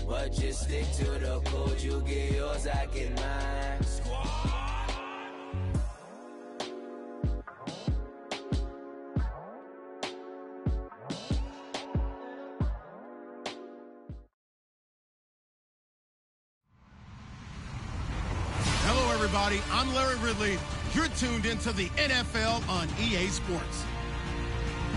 But just stick to the code. You get yours, I get mine. Hello, everybody. I'm Larry Ridley. You're tuned into the NFL on EA Sports.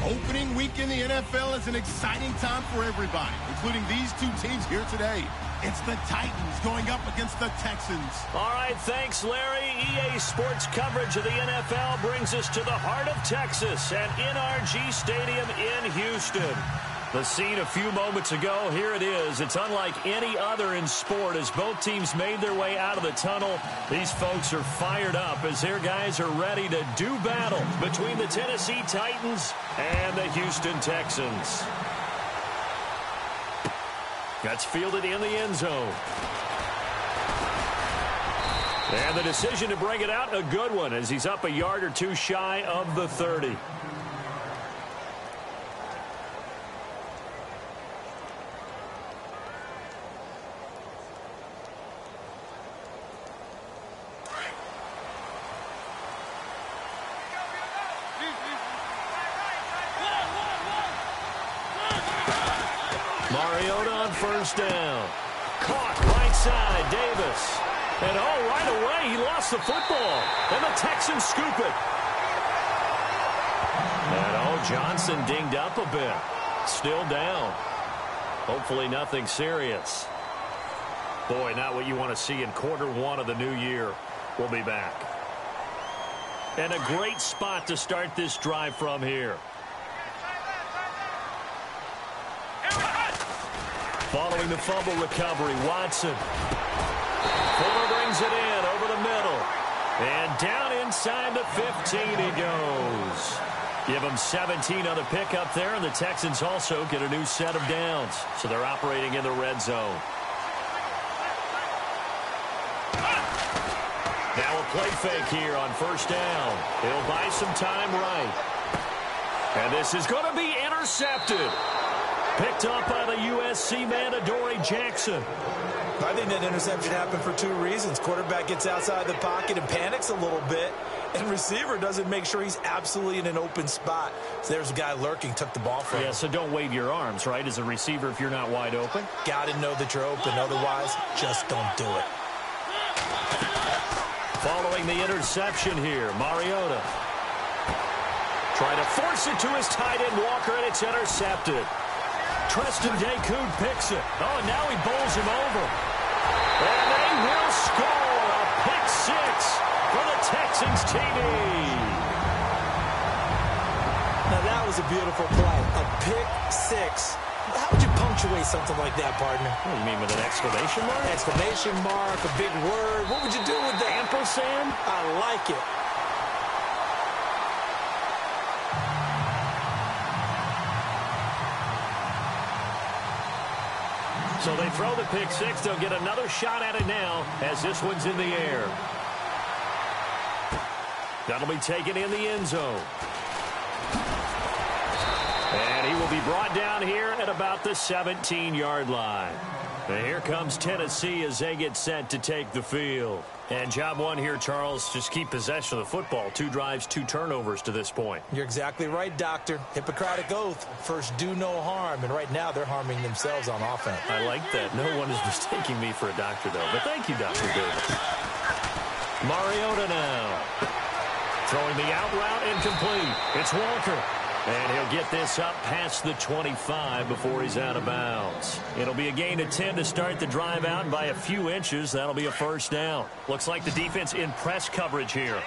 Opening week in the NFL is an exciting time for everybody, including these two teams here today. It's the Titans going up against the Texans. All right, thanks, Larry. EA Sports coverage of the NFL brings us to the heart of Texas at NRG Stadium in Houston. The scene a few moments ago, here it is. It's unlike any other in sport as both teams made their way out of the tunnel. These folks are fired up as their guys are ready to do battle between the Tennessee Titans and the Houston Texans. That's fielded in the end zone. And the decision to bring it out, a good one, as he's up a yard or two shy of the 30. Mariota on first down. Caught right side, Davis. And right away, he lost the football. And the Texans scoop it. And Johnson dinged up a bit. Still down. Hopefully nothing serious. Boy, not what you want to see in quarter one of the new year. We'll be back. And a great spot to start this drive from here. Following the fumble recovery, Watson. Fuller brings it in over the middle. And down inside the 15 he goes. Give them 17 on the pickup there, and the Texans also get a new set of downs. So they're operating in the red zone. Now a play fake here on first down. He'll buy some time right. And this is going to be intercepted. Picked up by the USC man, Adoree Jackson. I think that interception happened for two reasons. Quarterback gets outside the pocket and panics a little bit, and receiver doesn't make sure he's absolutely in an open spot. So there's a guy lurking, took the ball from him. Yeah, so don't wave your arms, right, as a receiver if you're not wide open. Got to know that you're open. Otherwise, just don't do it. Following the interception here, Mariota. Trying to force it to his tight end, Walker, and it's intercepted. Treston Dacoud picks it. Oh, now he bowls him over. And they will score a pick six for the Texans TV. Now, that was a beautiful play. A pick six. How would you punctuate something like that, partner? What do you mean, with an exclamation mark? Exclamation mark, a big word. What would you do with that? Ampersand? I like it. So they throw the pick six. They'll get another shot at it now as this one's in the air. That'll be taken in the end zone. And he will be brought down here at about the 17-yard line. And here comes Tennessee as they get set to take the field. And job one here, Charles, just keep possession of the football. 2 drives, 2 turnovers to this point. You're exactly right, Doctor. Hippocratic oath. First, do no harm. And right now, they're harming themselves on offense. I like that. No one is mistaking me for a doctor, though. But thank you, Dr. Davis. Mariota now. Throwing the out route incomplete. It's Walker. And he'll get this up past the 25 before he's out of bounds. It'll be a gain of 10 to start the drive out, and by a few inches, that'll be a first down. Looks like the defense in press coverage here.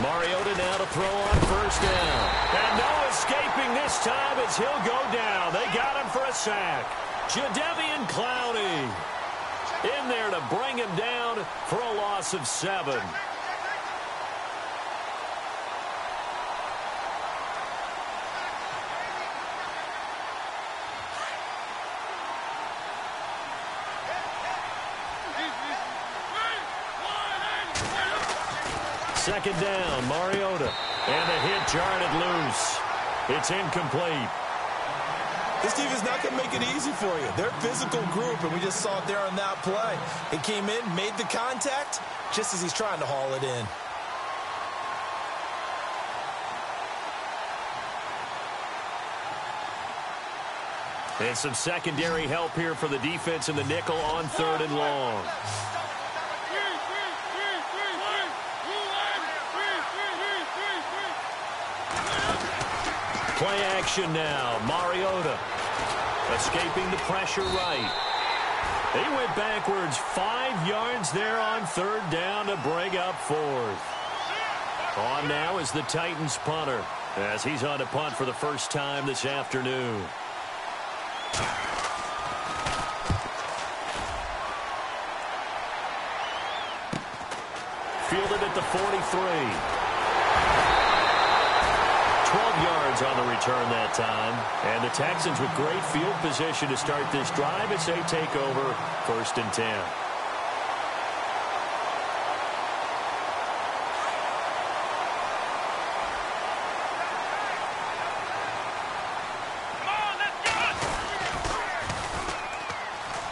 Mariota now to throw on first down. And no escaping this time as he'll go down. They got him for a sack. Jadeveon Clowney in there to bring him down for a loss of 7. Second down, Mariota. And the hit jarred it loose. It's incomplete. This defense is not going to make it easy for you. They're a physical group, and we just saw it there on that play. He came in, made the contact, just as he's trying to haul it in. And some secondary help here for the defense in the nickel on 3rd and long. Play action now. Mariota escaping the pressure right. They went backwards 5 yards there on 3rd down to bring up 4th. On now is the Titans punter as he's on to punt for the first time this afternoon. Fielded at the 43. 12 yards on the return that time. And the Texans with great field position to start this drive as they take over 1st and 10.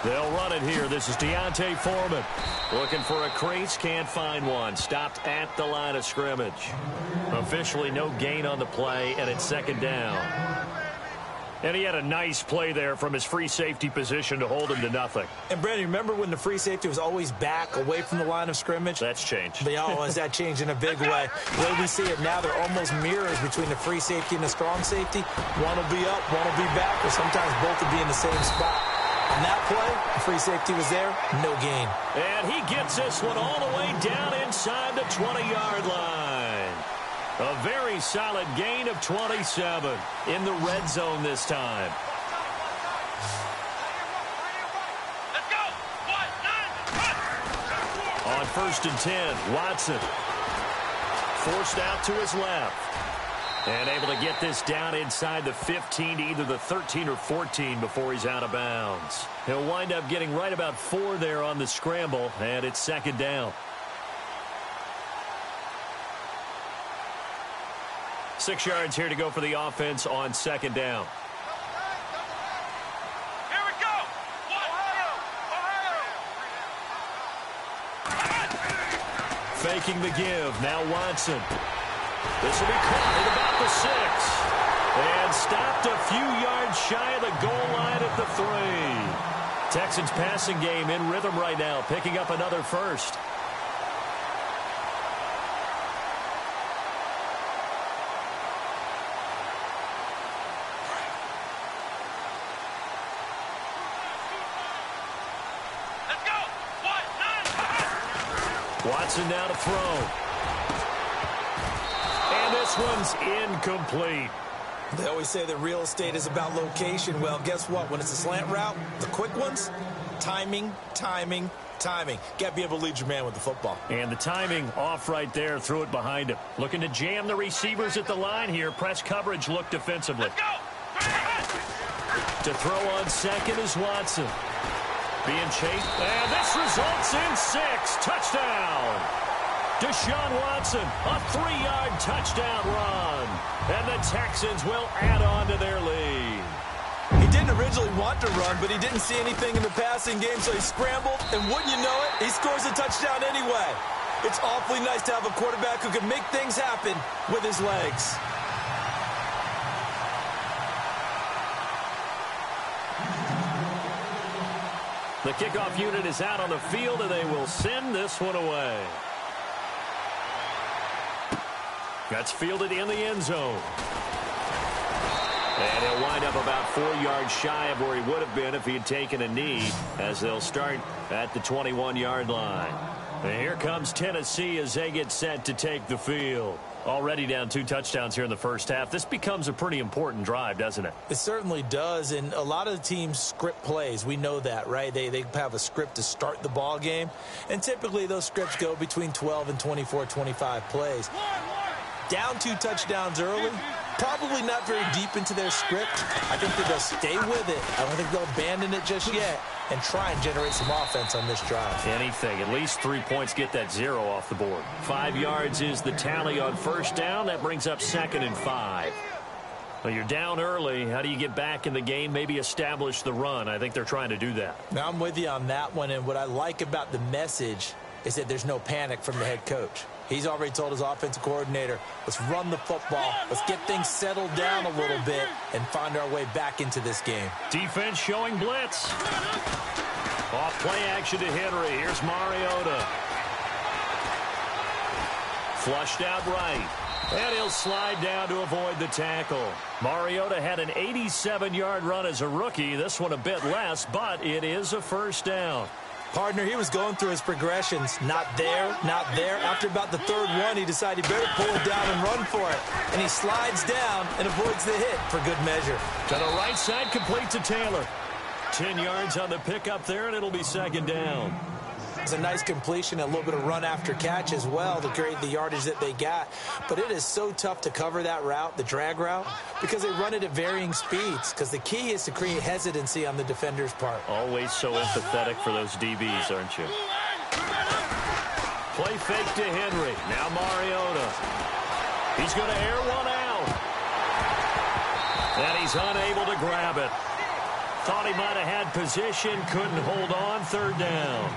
They'll run it here. This is Deontay Foreman. Looking for a crease, can't find one. Stopped at the line of scrimmage. Officially no gain on the play, and it's 2nd down. And he had a nice play there from his free safety position to hold him to nothing. And, Brandon, remember when the free safety was always back away from the line of scrimmage? That's changed. But, has that changed in a big way? The way we see it now, they're almost mirrors between the free safety and the strong safety. One will be up, one will be back, or sometimes both will be in the same spot. On that play, the free safety was there, no gain. And he gets this one all the way down inside the 20-yard line. A very solid gain of 27 in the red zone this time. Let's go. 1, 9, On 1st and 10, Watson forced out to his left. And able to get this down inside the 15 to either the 13 or 14 before he's out of bounds. He'll wind up getting right about 4 there on the scramble, and it's 2nd down. 6 yards here to go for the offense on 2nd down. here we go. Faking the give. Now Watson. This will be caught at about the 6. And stopped a few yards shy of the goal line at the 3. Texans passing game in rhythm right now, picking up another first. Let's go. 1, 9. Watson now to throw. And this one's incomplete. They always say that real estate is about location. Well, guess what? When it's a slant route, the quick ones, timing, timing, timing. Got to be able to lead your man with the football. And the timing off right there, threw it behind him. Looking to jam the receivers at the line here. Press coverage, look defensively. Let's go. To throw on 2nd is Watson. Being chased, and this results in 6. Touchdown. Deshaun Watson, a 3-yard touchdown run. And the Texans will add on to their lead. He didn't originally want to run, but he didn't see anything in the passing game, so he scrambled, and wouldn't you know it, he scores a touchdown anyway. It's awfully nice to have a quarterback who can make things happen with his legs. The kickoff unit is out on the field, and they will send this one away. That's fielded in the end zone. And he'll wind up about 4 yards shy of where he would have been if he had taken a knee, as they'll start at the 21-yard line. And here comes Tennessee as they get set to take the field. Already down 2 touchdowns here in the first half. This becomes a pretty important drive, doesn't it? It certainly does, and a lot of the teams script plays. We know that, right? They have a script to start the ball game, and typically those scripts go between 12 and 24, 25 plays. Down 2 touchdowns early, Probably not very deep into their script. I think that they'll stay with it. I don't think they'll abandon it just yet and try and generate some offense on this drive. Anything. At least 3 points, get that 0 off the board. 5 yards is the tally on first down. That brings up 2nd and 5. Well, you're down early. How do you get back in the game? Maybe establish the run. I think they're trying to do that. Now, I'm with you on that one, and what I like about the message is that there's no panic from the head coach. He's already told his offensive coordinator, let's run the football, let's get things settled down a little bit and find our way back into this game. Defense showing blitz. Off play action to Henry. Here's Mariota. Flushed out right. And he'll slide down to avoid the tackle. Mariota had an 87-yard run as a rookie. This one a bit less, but it is a first down. Partner, he was going through his progressions. Not there, not there. After about the third one, he decided he better pull it down and run for it. And he slides down and avoids the hit for good measure. To the right side, complete to Taylor. 10 yards on the pickup there, and it'll be 2nd down. It's a nice completion, a little bit of run after catch as well to create the yardage that they got. But it is so tough to cover that route, the drag route, because they run it at varying speeds. Because the key is to create hesitancy on the defender's part. Always so empathetic for those DBs, aren't you? Play fake to Henry. Now Mariota. He's going to air one out. And he's unable to grab it. Thought he might have had position, couldn't hold on, 3rd down.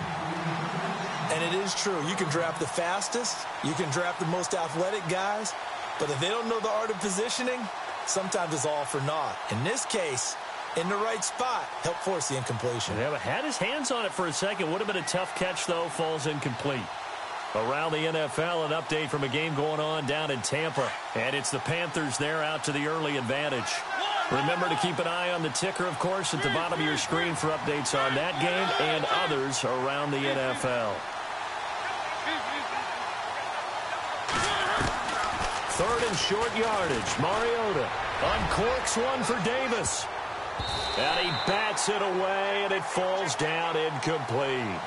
And it is true. You can draft the fastest. You can draft the most athletic guys. But if they don't know the art of positioning, sometimes it's all for naught. In this case, in the right spot, help force the incompletion. Yeah, but had his hands on it for a second. Would have been a tough catch, though. Falls incomplete. Around the NFL, an update from a game going on down in Tampa. And it's the Panthers there out to the early advantage. Remember to keep an eye on the ticker, of course, at the bottom of your screen for updates on that game and others around the NFL. 3rd and short yardage. Mariota uncorks one for Davis. And he bats it away, and it falls down incomplete.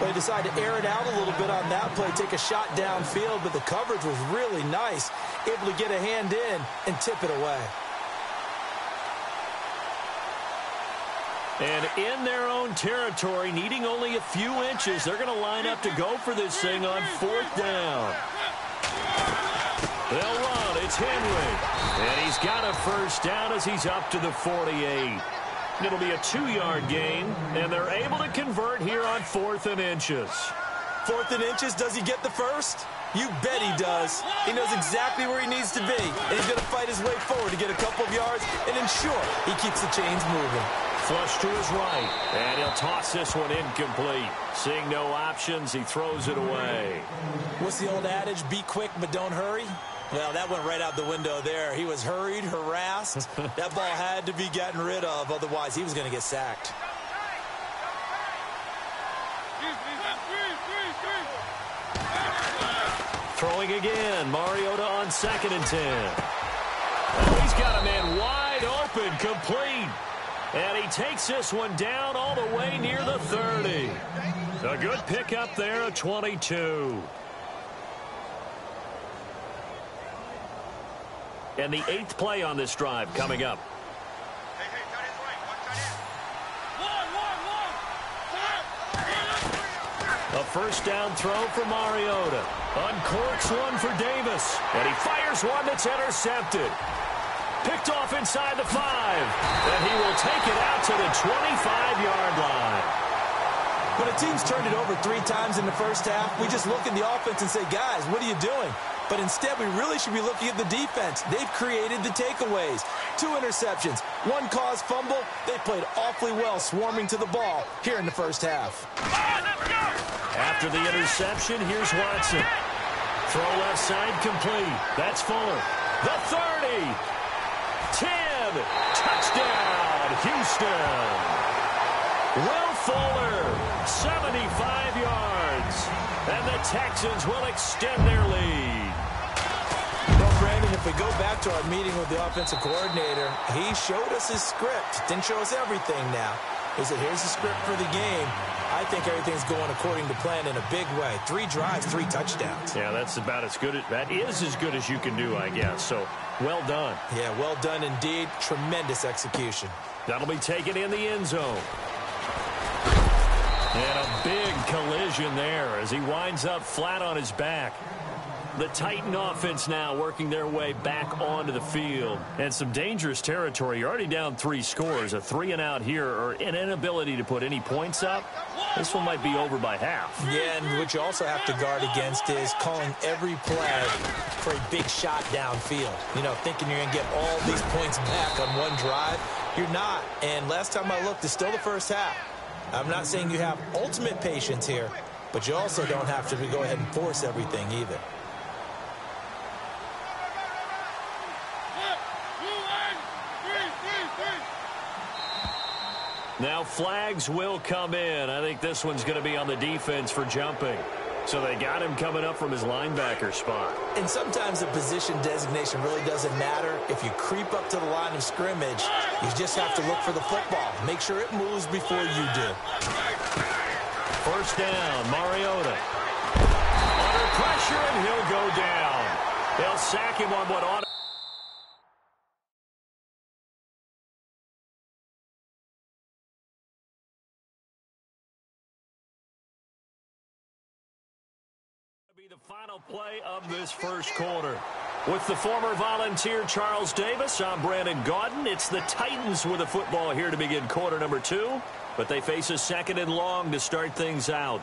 They decided to air it out a little bit on that play, take a shot downfield, but the coverage was really nice, able to get a hand in and tip it away. And in their own territory, needing only a few inches, they're going to line up to go for this thing on 4th down. They'll run. It's Henry. And he's got a first down as he's up to the 48. It'll be a 2-yard gain, and they're able to convert here on 4th and inches. 4th and inches, does he get the first? You bet he does. He knows exactly where he needs to be, and he's going to fight his way forward to get a couple of yards and ensure he keeps the chains moving. Flush to his right, and he'll toss this one incomplete. Seeing no options, he throws it away. What's the old adage, be quick but don't hurry? Well, that went right out the window there. He was hurried, harassed. That ball had to be gotten rid of, otherwise he was going to get sacked. Throwing again, Mariota on 2nd and 10. Oh, he's got a man wide open, complete. And he takes this one down all the way near the 30. A good pickup there at 22. And the 8th play on this drive coming up. A first down throw for Mariota. Uncorks one for Davis. And he fires one that's intercepted. Picked off inside the 5. And he will take it out to the 25-yard line. When a team's turned it over 3 times in the first half, we just look at the offense and say, guys, what are you doing? But instead, we really should be looking at the defense. They've created the takeaways. 2 interceptions, 1 caused fumble. They played awfully well swarming to the ball here in the first half. After the interception, here's Watson. Throw left side complete. That's Fuller. The 30. 10. Touchdown, Houston. Will Fuller, 75 yards. And the Texans will extend their lead. Well, Brandon, if we go back to our meeting with the offensive coordinator, he showed us his script. Didn't show us everything now. He said, here's the script for the game. I think everything's going according to plan in a big way. 3 drives, 3 touchdowns. Yeah, that's about as good. That is as good as you can do, I guess. So, well done. Yeah, well done indeed. Tremendous execution. That'll be taken in the end zone. And a big collision there as he winds up flat on his back. The Titan offense now working their way back onto the field. And some dangerous territory. You're already down 3 scores. A 3-and-out here, or an inability to put any points up. This one might be over by half. Yeah, and what you also have to guard against is calling every play for a big shot downfield. You know, thinking you're going to get all these points back on one drive. You're not. And last time I looked, it's still the first half. I'm not saying you have ultimate patience here, but you also don't have to go ahead and force everything either. Now flags will come in. I think this one's going to be on the defense for jumping. So they got him coming up from his linebacker spot. And sometimes the position designation really doesn't matter. If you creep up to the line of scrimmage, you just have to look for the football. Make sure it moves before you do. First down, Mariota. Under pressure, and he'll go down. They'll sack him on what ought to be the final play of this first quarter. With the former Volunteer Charles Davis, I'm Brandon Gaudin. It's the Titans with the football here to begin quarter number 2, but they face a 2nd and long to start things out.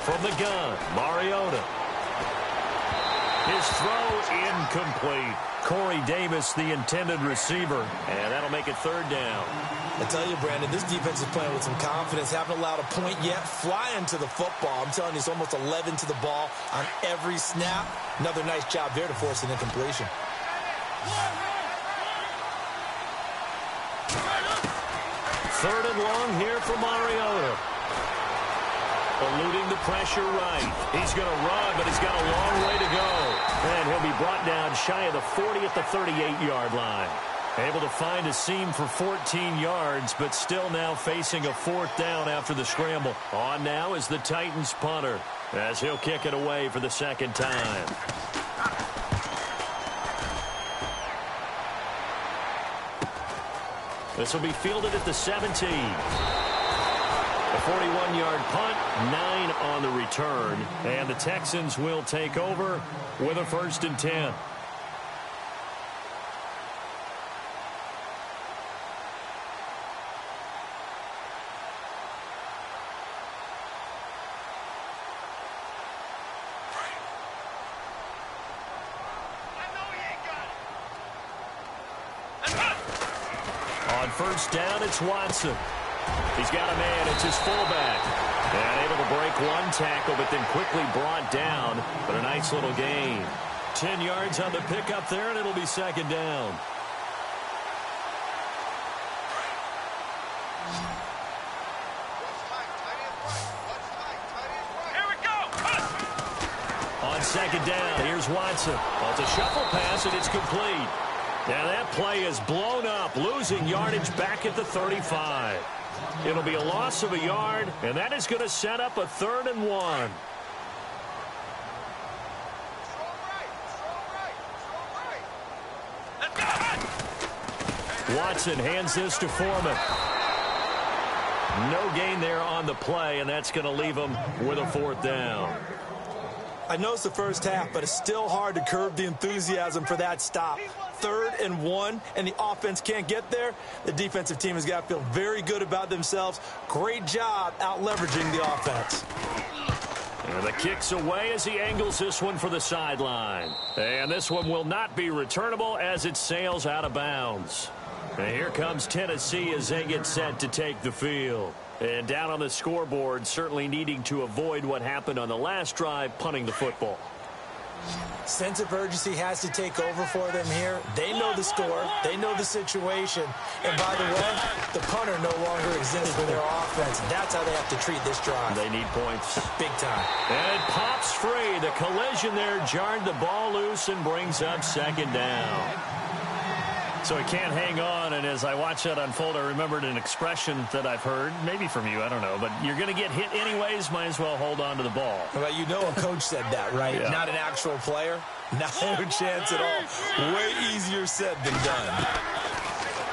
From the gun, Mariota. His throw incomplete. Corey Davis, the intended receiver, and that'll make it 3rd down. I tell you, Brandon, this defense is playing with some confidence. Haven't allowed a point yet. Flying to the football. I'm telling you, it's almost 11 to the ball on every snap. Another nice job there to force an incompletion. 3rd and long here for Mariota. Eluding the pressure right. He's going to run, but he's got a long way to go. And he'll be brought down shy of the 40 at the 38-yard line. Able to find a seam for 14 yards, but still now facing a 4th down after the scramble. On now is the Titans punter, as he'll kick it away for the 2nd time. This will be fielded at the 17. A 41-yard punt, 9 on the return, and the Texans will take over with a 1st and 10. On 1st down, it's Watson. He's got a man. It's his fullback. And able to break one tackle, but then quickly brought down. But a nice little gain. 10 yards on the pickup there, and it'll be 2nd down. Here we go. On 2nd down, here's Watson. Well, it's a shuffle pass, and it's complete. Now that play is blown up, losing yardage back at the 35. It'll be a loss of a yard, and that is going to set up a 3rd and 1. Watson hands this to Foreman. No gain there on the play, and that's going to leave him with a 4th down. I know it's the first half, but it's still hard to curb the enthusiasm for that stop. 3rd and 1, and the offense can't get there. The defensive team has got to feel very good about themselves. Great job out leveraging the offense. And the kick's away as he angles this one for the sideline. And this one will not be returnable as it sails out of bounds. And here comes Tennessee as they get set to take the field. And down on the scoreboard, certainly needing to avoid what happened on the last drive, punting the football. Sense of urgency has to take over for them here. They know the score. They know the situation. And by the way, the punter no longer exists for their offense. That's how they have to treat this drive. They need points. Big time. And it pops free. The collision there jarred the ball loose and brings up second down. So he can't hang on, and as I watch that unfold, I remembered an expression that I've heard, maybe from you, I don't know, but you're going to get hit anyways, might as well hold on to the ball. Well, you know a coach said that, right? Yeah. Not an actual player. No chance at all. Way easier said than done.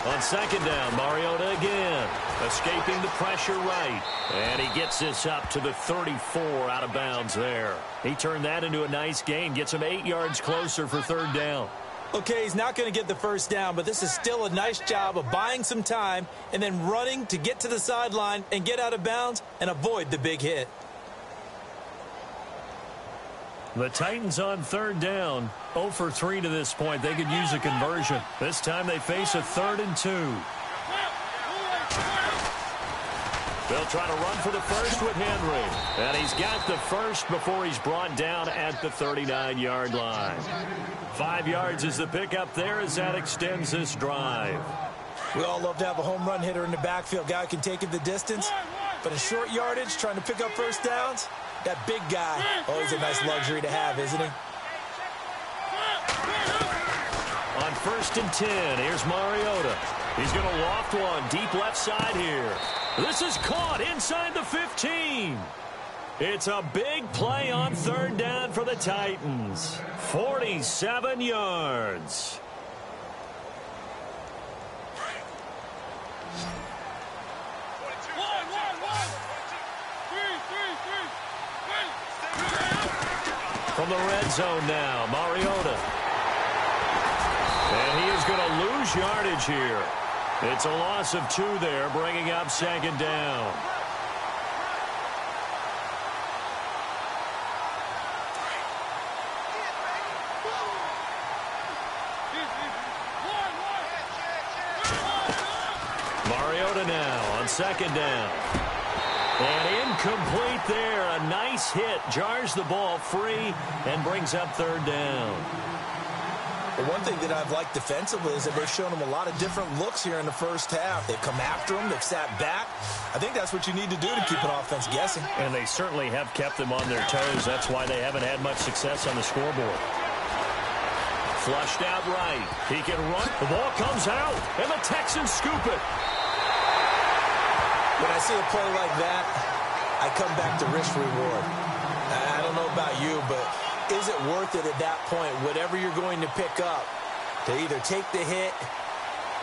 On second down, Mariota again, escaping the pressure right. And he gets this up to the 34 out of bounds there. He turned that into a nice gain, gets him 8 yards closer for third down. Okay, he's not going to get the first down, but this is still a nice job of buying some time and then running to get to the sideline and get out of bounds and avoid the big hit. The Titans on third down, 0 for 3 to this point. They could use a conversion. This time they face a 3rd and 2. They'll try to run for the first with Henry. And he's got the first before he's brought down at the 39-yard line. 5 yards is the pickup there as that extends this drive. We all love to have a home run hitter in the backfield. Guy can take it the distance. But in short yardage, trying to pick up first downs, that big guy, always a nice luxury to have, isn't he? On 1st and 10, here's Mariota. He's going to loft one deep left side here. This is caught inside the 15. It's a big play on third down for the Titans. 47 yards. From the red zone now, Mariota. And he is going to lose yardage here. It's a loss of 2 there, bringing up second down. Mariota now on second down. And incomplete there. A nice hit. Jars the ball free and brings up third down. The one thing that I've liked defensively is that they've shown him a lot of different looks here in the first half. They've come after him. They've sat back. I think that's what you need to do to keep an offense guessing. And they certainly have kept them on their toes. That's why they haven't had much success on the scoreboard. Flushed out right. He can run. The ball comes out, and the Texans scoop it. When I see a play like that, I come back to risk reward. I don't know about you, but is it worth it at that point, whatever you're going to pick up, to either take the hit,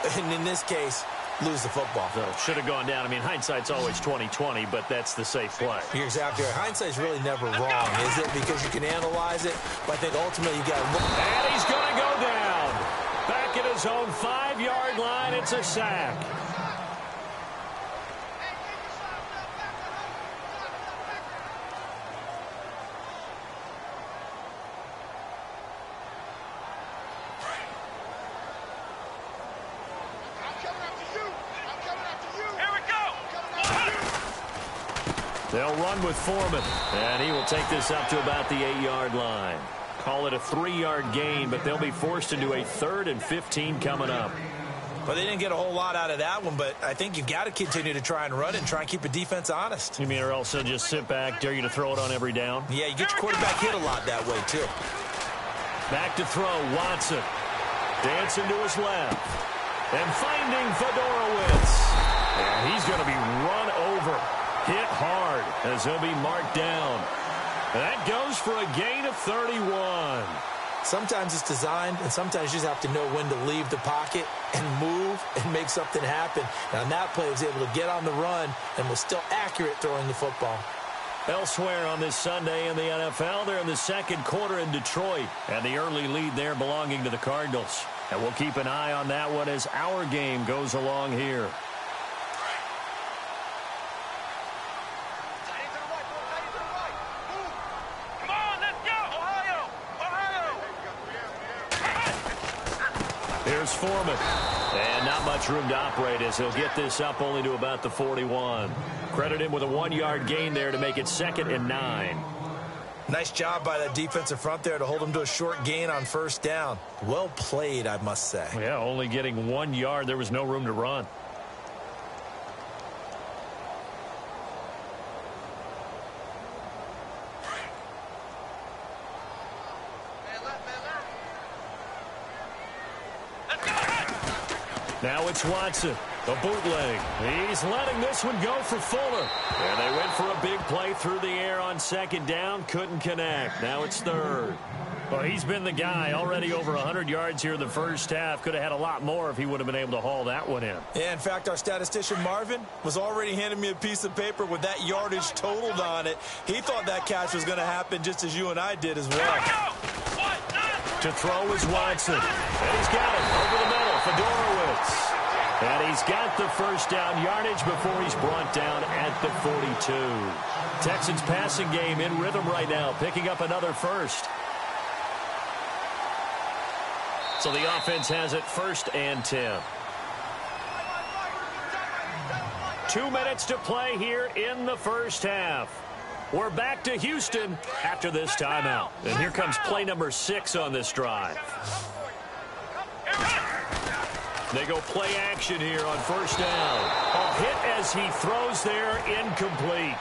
and in this case, lose the football? So should have gone down. I mean, hindsight's always 20/20, but that's the safe play. You're exactly right. Hindsight's really never wrong, is it? Because you can analyze it, but I think ultimately you got to look. And he's going to go down. Back at his own 5-yard line, it's a sack. They'll run with Foreman, and he will take this up to about the 8-yard line. Call it a 3-yard gain, but they'll be forced into a 3rd and 15 coming up. Well, they didn't get a whole lot out of that one, but I think you've got to continue to try and run and try and keep the defense honest. You mean or else they'll just sit back, dare you to throw it on every down? Yeah, you get your quarterback hit a lot that way, too. Back to throw, Watson. Dancing to his left. And finding Fedorowicz. And he's going to be run over. Hit hard as he'll be marked down. And that goes for a gain of 31. Sometimes it's designed, and sometimes you just have to know when to leave the pocket and move and make something happen. And on that play, he was able to get on the run and was still accurate throwing the football. Elsewhere on this Sunday in the NFL, they're in the second quarter in Detroit. And the early lead there belonging to the Cardinals. And we'll keep an eye on that one as our game goes along here. Here's Foreman. And not much room to operate as he'll get this up only to about the 41. Credit him with a 1-yard gain there to make it 2nd and 9. Nice job by that defensive front there to hold him to a short gain on first down. Well played, I must say. Yeah, only getting 1 yard. There was no room to run. Now it's Watson, a bootleg. He's letting this one go for Fuller. And they went for a big play through the air on second down. Couldn't connect. Now it's third. Well, he's been the guy. Already over 100 yards here in the first half. Could have had a lot more if he would have been able to haul that one in. Yeah, in fact, our statistician Marvin was already handing me a piece of paper with that yardage totaled on it. He thought that catch was going to happen just as you and I did as well. To throw is Watson. And he's got it over the middle. Fedorowicz. And he's got the first down yardage before he's brought down at the 42. Texans passing game in rhythm right now, picking up another first. So the offense has it 1st and 10. 2 minutes to play here in the first half. We're back to Houston after this timeout. And here comes play number 6 on this drive. They go play action here on first down. A hit as he throws there, incomplete.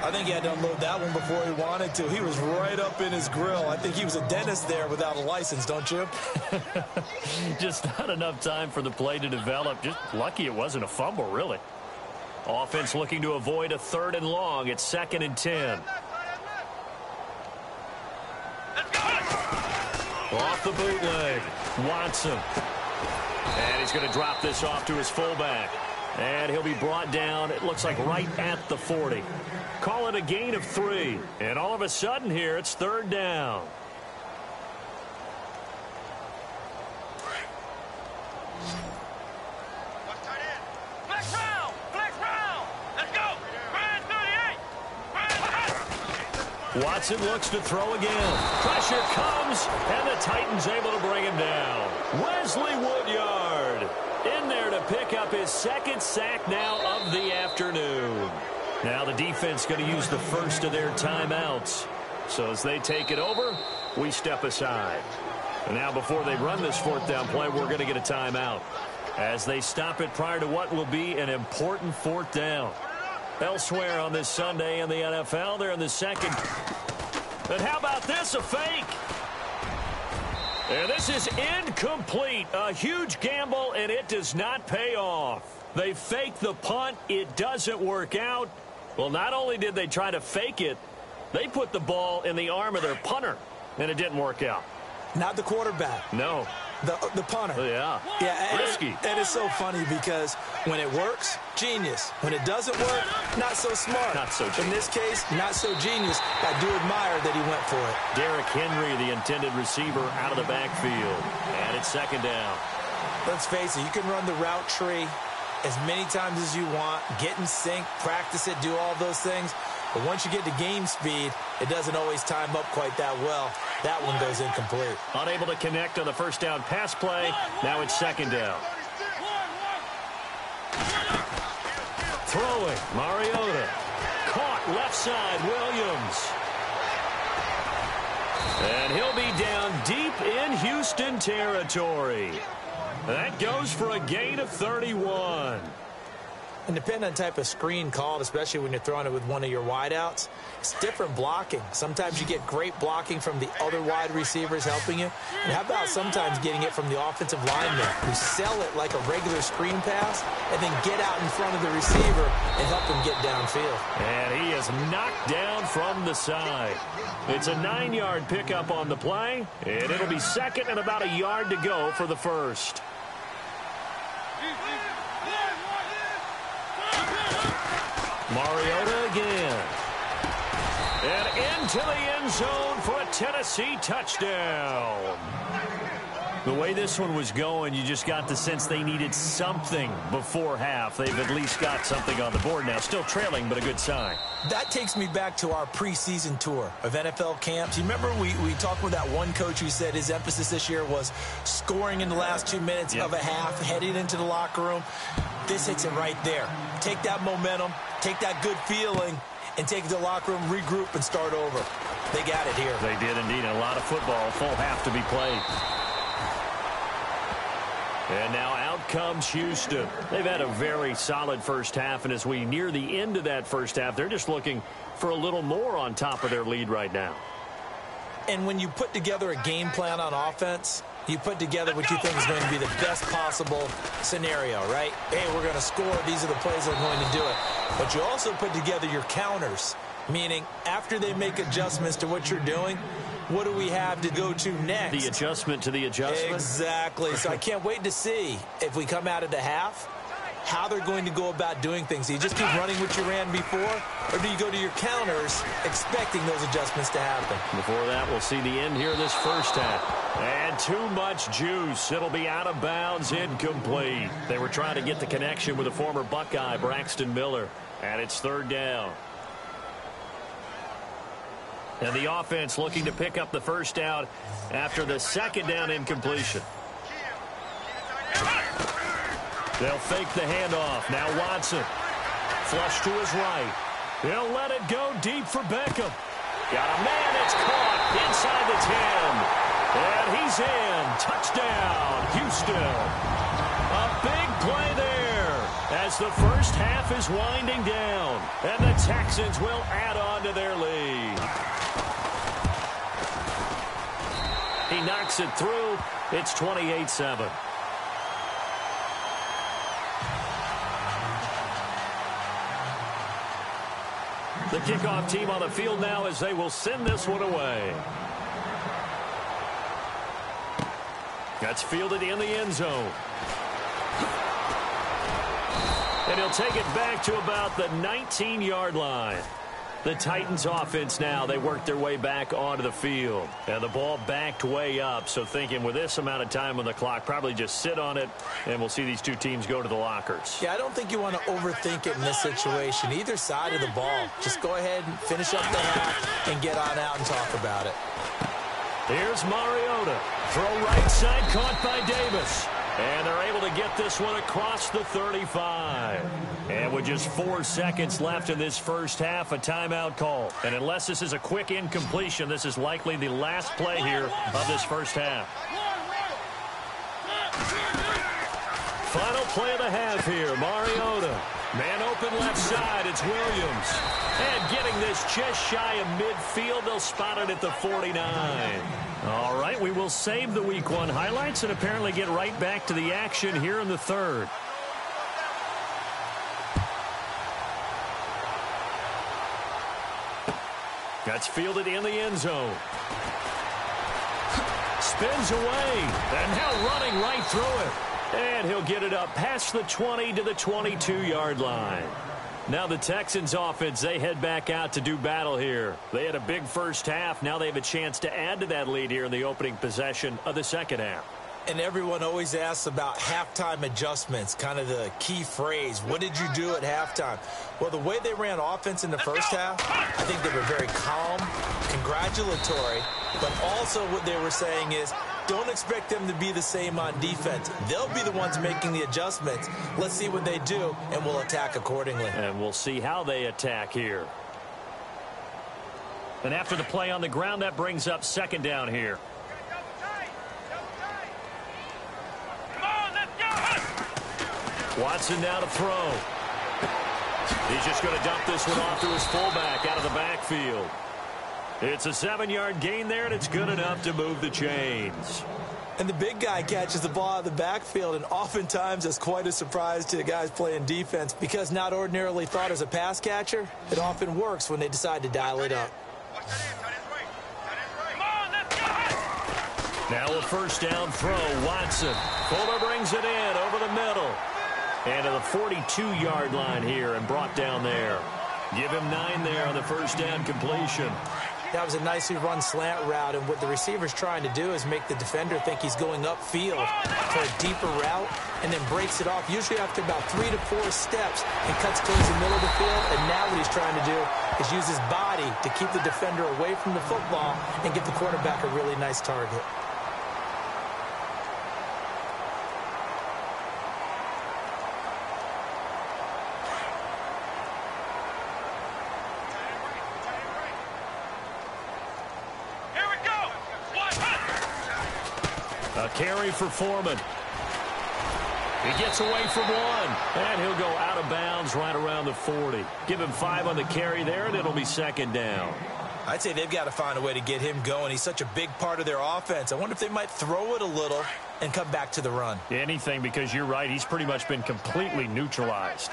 I think he had to unload that one before he wanted to. He was right up in his grill. I think he was a dentist there without a license, don't you? Just not enough time for the play to develop. Just lucky it wasn't a fumble, really. Offense looking to avoid a 3rd and long. It's 2nd and 10. Off the bootleg. Watson. And he's going to drop this off to his fullback. And he'll be brought down, it looks like right at the 40. Call it a gain of 3. And all of a sudden here, it's 3rd down. Watson looks to throw again. Pressure comes, and the Titans able to bring him down. Wesley Woodyard in there to pick up his 2nd sack now of the afternoon. Now the defense going to use the first of their timeouts. So as they take it over, we step aside. And now before they run this 4th down play, we're going to get a timeout as they stop it prior to what will be an important 4th down. Elsewhere on this Sunday in the NFL, they're in the 2nd. And how about this, a fake? And this is incomplete. A huge gamble, and it does not pay off. They fake the punt. It doesn't work out. Well, not only did they try to fake it, they put the ball in the arm of their punter, and it didn't work out. Not the quarterback. No. The punter. Yeah. Risky. It is so funny because when it works, genius. When it doesn't work, not so smart. Not so genius. In this case, not so genius. I do admire that he went for it. Derrick Henry, the intended receiver, out of the backfield. And it's 2nd down. Let's face it, you can run the route tree as many times as you want, get in sync, practice it, do all those things. But once you get to game speed, it doesn't always time up quite that well. That one goes incomplete. Unable to connect on the first down pass play. Now it's 2nd down. Throwing, Mariota. Caught left side, Williams. And he'll be down deep in Houston territory. That goes for a gain of 31. And depending on the type of screen called, especially when you're throwing it with one of your wideouts, it's different blocking. Sometimes you get great blocking from the other wide receivers helping you. And how about sometimes getting it from the offensive lineman who sell it like a regular screen pass and then get out in front of the receiver and help him get downfield. And he is knocked down from the side. It's a 9-yard pickup on the play, and it'll be 2nd and about a yard to go for the first. Mariota again. And into the end zone for a Tennessee touchdown. The way this one was going, you just got the sense they needed something before half. They've at least got something on the board now. Still trailing, but a good sign. That takes me back to our preseason tour of NFL camps. You remember we talked with that one coach who said his emphasis this year was scoring in the last 2 minutes of a half, heading into the locker room. This hits it right there. Take that momentum, take that good feeling, and take it to the locker room, regroup, and start over. They got it here. They did indeed. A lot of football. Full half to be played. And now out comes Houston. They've had a very solid first half, and as we near the end of that first half, they're just looking for a little more on top of their lead right now. And when you put together a game plan on offense, you put together what you think is going to be the best possible scenario, right? Hey, we're going to score. These are the plays that are going to do it. But you also put together your counters, meaning after they make adjustments to what you're doing, what do we have to go to next? The adjustment to the adjustment? Exactly. So I can't wait to see if we come out of the half, how they're going to go about doing things. Do you just keep running what you ran before, or do you go to your counters expecting those adjustments to happen? Before that, we'll see the end here of this first half. And too much juice. It'll be out of bounds, incomplete. They were trying to get the connection with the former Buckeye, Braxton Miller. And it's third down. And the offense looking to pick up the first down after the second down incompletion. They'll fake the handoff. Now Watson. Flush to his right. He'll let it go deep for Beckham. Got a man. It's caught inside the 10. And he's in. Touchdown, Houston. A big play there as the first half is winding down. And the Texans will add on to their lead. He knocks it through. It's 28-7. The kickoff team on the field now as they will send this one away. That's fielded in the end zone. And he'll take it back to about the 19-yard line. The Titans offense now, they work their way back onto the field. And the ball backed way up, so thinking with this amount of time on the clock, probably just sit on it, and we'll see these two teams go to the lockers. Yeah, I don't think you want to overthink it in this situation. Either side of the ball. Just go ahead and finish up the half and get on out and talk about it. Here's Mariota. Throw right side, caught by Davis. And they're able to get this one across the 35. And with just 4 seconds left in this first half, a timeout call. And unless this is a quick incompletion, this is likely the last play here of this first half. Final play of the half here, Mariota. Man open left side, it's Williams. And getting this just shy of midfield, they'll spot it at the 49. All right, we will save the Week 1 highlights and apparently get right back to the action here in the third. That's fielded in the end zone. Spins away, and now running right through it. And he'll get it up past the 20 to the 22-yard line. Now the Texans offense, they head back out to do battle here. They had a big first half. Now they have a chance to add to that lead here in the opening possession of the second half. And everyone always asks about halftime adjustments, kind of the key phrase. What did you do at halftime? Well, the way they ran offense in the first half, I think they were very calm, congratulatory, but also what they were saying is, don't expect them to be the same on defense. They'll be the ones making the adjustments. Let's see what they do, and we'll attack accordingly. And we'll see how they attack here. And after the play on the ground, that brings up second down here. Watson now to throw. He's just going to dump this one off to his fullback out of the backfield. It's a 7-yard gain there, and it's good enough to move the chains. And the big guy catches the ball out of the backfield, and oftentimes it's quite a surprise to the guys playing defense because not ordinarily thought as a pass catcher, it often works when they decide to dial it up. Now a first down throw, Watson. Fuller brings it in over the middle. And to the 42-yard line here and brought down there. Give him 9 there on the first down completion. That was a nicely run slant route, and what the receiver's trying to do is make the defender think he's going upfield for a deeper route and then breaks it off, usually after about 3 to 4 steps, and cuts towards the middle of the field. And now what he's trying to do is use his body to keep the defender away from the football and give the quarterback a really nice target. A carry for Foreman. He gets away from one, and he'll go out of bounds right around the 40. Give him 5 on the carry there, and it'll be second down. I'd say they've got to find a way to get him going. He's such a big part of their offense. I wonder if they might throw it a little and come back to the run. Anything, because you're right. He's pretty much been completely neutralized.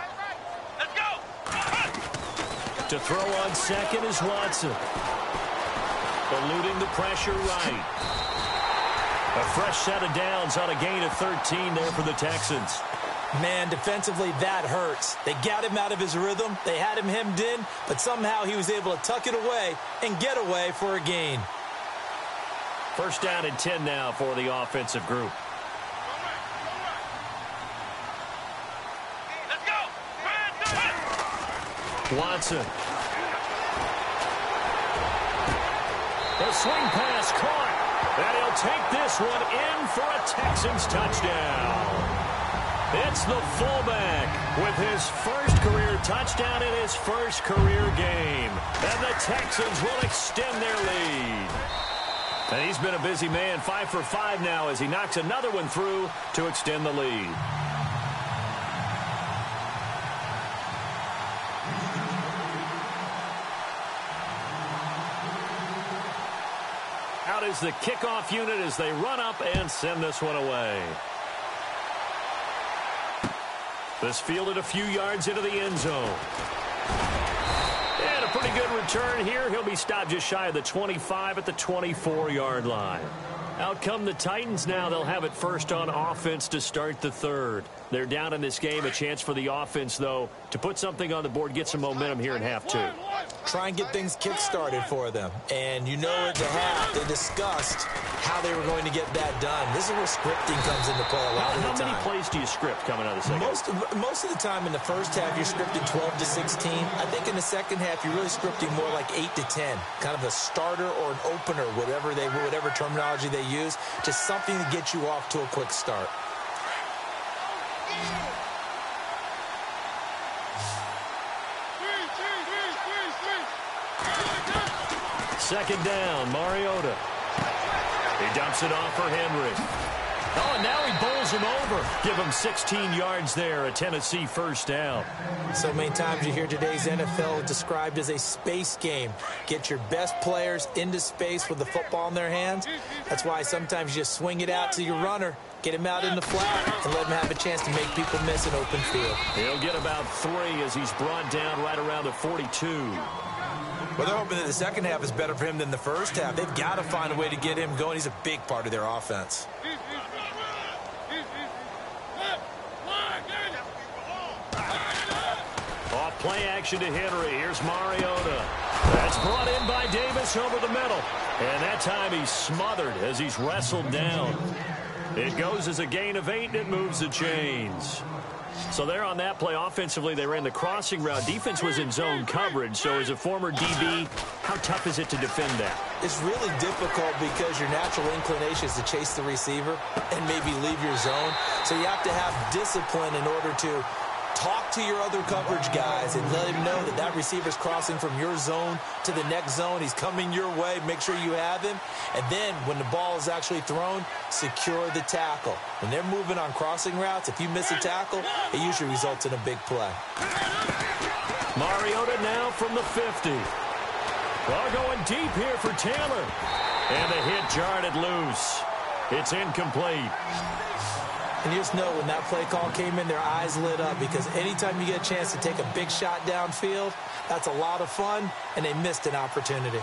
Let's go. To throw on second is Watson. Eluding the pressure right. A fresh set of downs on a gain of 13 there for the Texans. Man, defensively, that hurts. They got him out of his rhythm. They had him hemmed in, but somehow he was able to tuck it away and get away for a gain. First down and 10 now for the offensive group. Let's go. Watson. The swing pass caught. And he'll take this one in for a Texans touchdown. It's the fullback with his first career touchdown in his first career game. And the Texans will extend their lead. And he's been a busy man, 5 for 5 now as he knocks another one through to extend the lead. Out is the kickoff unit as they run up and send this one away. This fielded a few yards into the end zone. And a pretty good return here. He'll be stopped just shy of the 25 at the 24-yard line. Out come the Titans now. They'll have it first on offense to start the third. They're down in this game. A chance for the offense, though, to put something on the board, get some momentum here in half two. Try and get things kick-started for them. And you know at the half, they discussed how they were going to get that done. This is where scripting comes into play a lot of the time. How many plays do you script coming out of the second? Most of the time in the first half, you're scripting 12 to 16. I think in the second half, you're really scripting more like 8 to 10. Kind of a starter or an opener, whatever terminology they use. Just something to get you off to a quick start. Second down, Mariota. He dumps it off for Henry. Oh, and now he bowls him over. Give him 16 yards there, a Tennessee first down. So many times you hear today's NFL described as a space game. Get your best players into space with the football in their hands. That's why sometimes you just swing it out to your runner, get him out in the flat, and let him have a chance to make people miss an open field. He'll get about 3 as he's brought down right around the 42. Well, they're hoping that the second half is better for him than the first half. They've got to find a way to get him going. He's a big part of their offense. Off play action to Henry. Here's Mariota. That's brought in by Davis over the middle. And that time he's smothered as he's wrestled down. It goes as a gain of 8, and it moves the chains. So there on that play, offensively, they ran the crossing route. Defense was in zone coverage. So as a former DB, how tough is it to defend that? It's really difficult because your natural inclination is to chase the receiver and maybe leave your zone. So you have to have discipline in order to talk to your other coverage guys and let him know that that receiver's crossing from your zone to the next zone. He's coming your way. Make sure you have him. And then when the ball is actually thrown, secure the tackle. When they're moving on crossing routes, if you miss a tackle, it usually results in a big play. Mariota now from the 50. Well, going deep here for Taylor. And the hit jarred it loose. It's incomplete. And you just know when that play call came in, their eyes lit up because anytime you get a chance to take a big shot downfield, that's a lot of fun, and they missed an opportunity.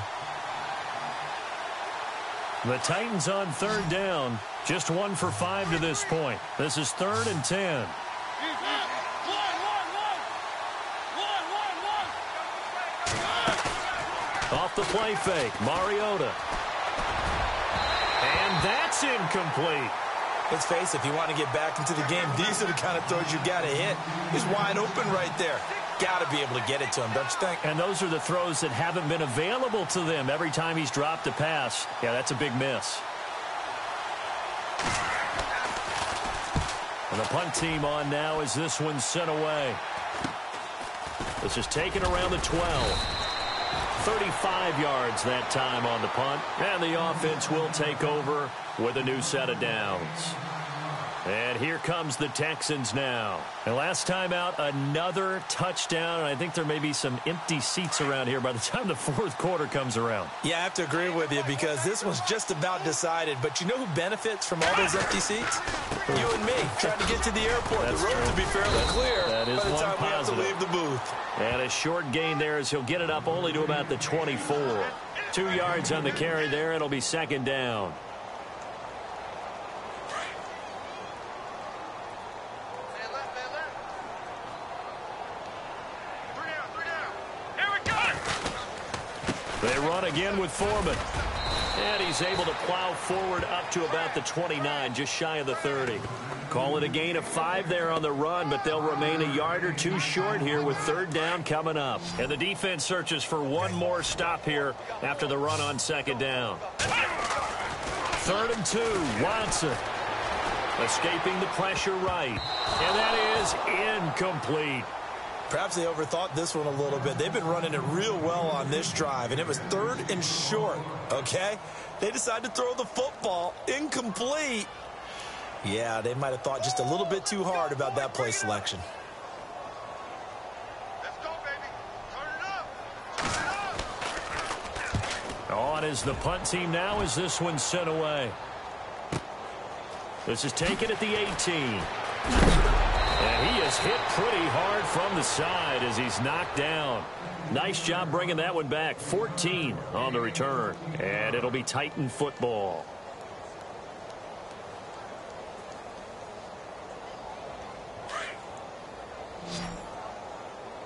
The Titans on third down, just 1 for 5 to this point. This is 3rd and 10. Off the play fake, Mariota. And that's incomplete. Let's face it, if you want to get back into the game, these are the kind of throws you got to hit. He's wide open right there. Got to be able to get it to him, don't you think? And those are the throws that haven't been available to them every time he's dropped a pass. Yeah, that's a big miss. And the punt team on now as this one's sent away. This is taken around the 12. 35 yards that time on the punt. And the offense will take over with a new set of downs. And here comes the Texans now. And last time out, another touchdown. And I think there may be some empty seats around here by the time the fourth quarter comes around. Yeah, I have to agree with you because this one's just about decided. But you know who benefits from all those empty seats? You and me, trying to get to the airport. That's the road true. to be fairly clear That is by the one time positive. we have to leave the booth. And a short gain there as he'll get it up only to about the 24. 2 yards on the carry there. It'll be second down. They run again with Foreman. And he's able to plow forward up to about the 29, just shy of the 30. Call it a gain of 5 there on the run, but they'll remain a yard or two short here with third down coming up. And the defense searches for one more stop here after the run on second down. 3rd and 2, Watson. Escaping the pressure right. And that is incomplete. Perhaps they overthought this one a little bit. They've been running it real well on this drive, and it was 3rd and short, okay? They decided to throw the football incomplete. Yeah, they might have thought just a little bit too hard about that play selection. Let's go, baby. Turn it up. On is the punt team now as this one's sent away. This is taken at the 18. And he is hit pretty hard from the side as he's knocked down. Nice job bringing that one back. 14 on the return. And it'll be Titan football.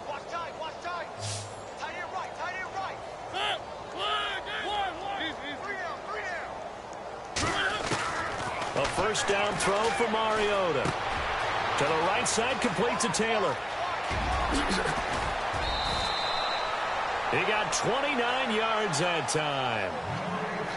Watch tight, watch tight. Tight end right, tight end right. Three down. A first down throw for Mariota. To the right side, complete to Taylor. He got 29 yards that time.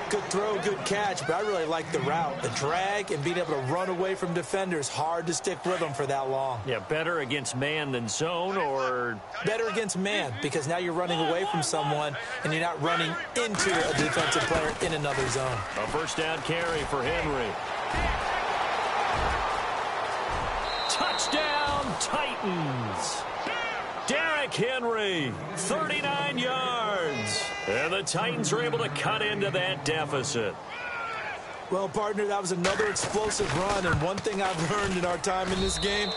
Good throw, good catch, but I really like the route. The drag and being able to run away from defenders, hard to stick with them for that long. Yeah, better against man than zone, or Better against man, because now you're running away from someone and you're not running into a defensive player in another zone. a first down carry for Henry. Touchdown, Titans. Derrick Henry, 39 yards. And the Titans are able to cut into that deficit. Well, partner, that was another explosive run, and one thing I've learned in our time in this game,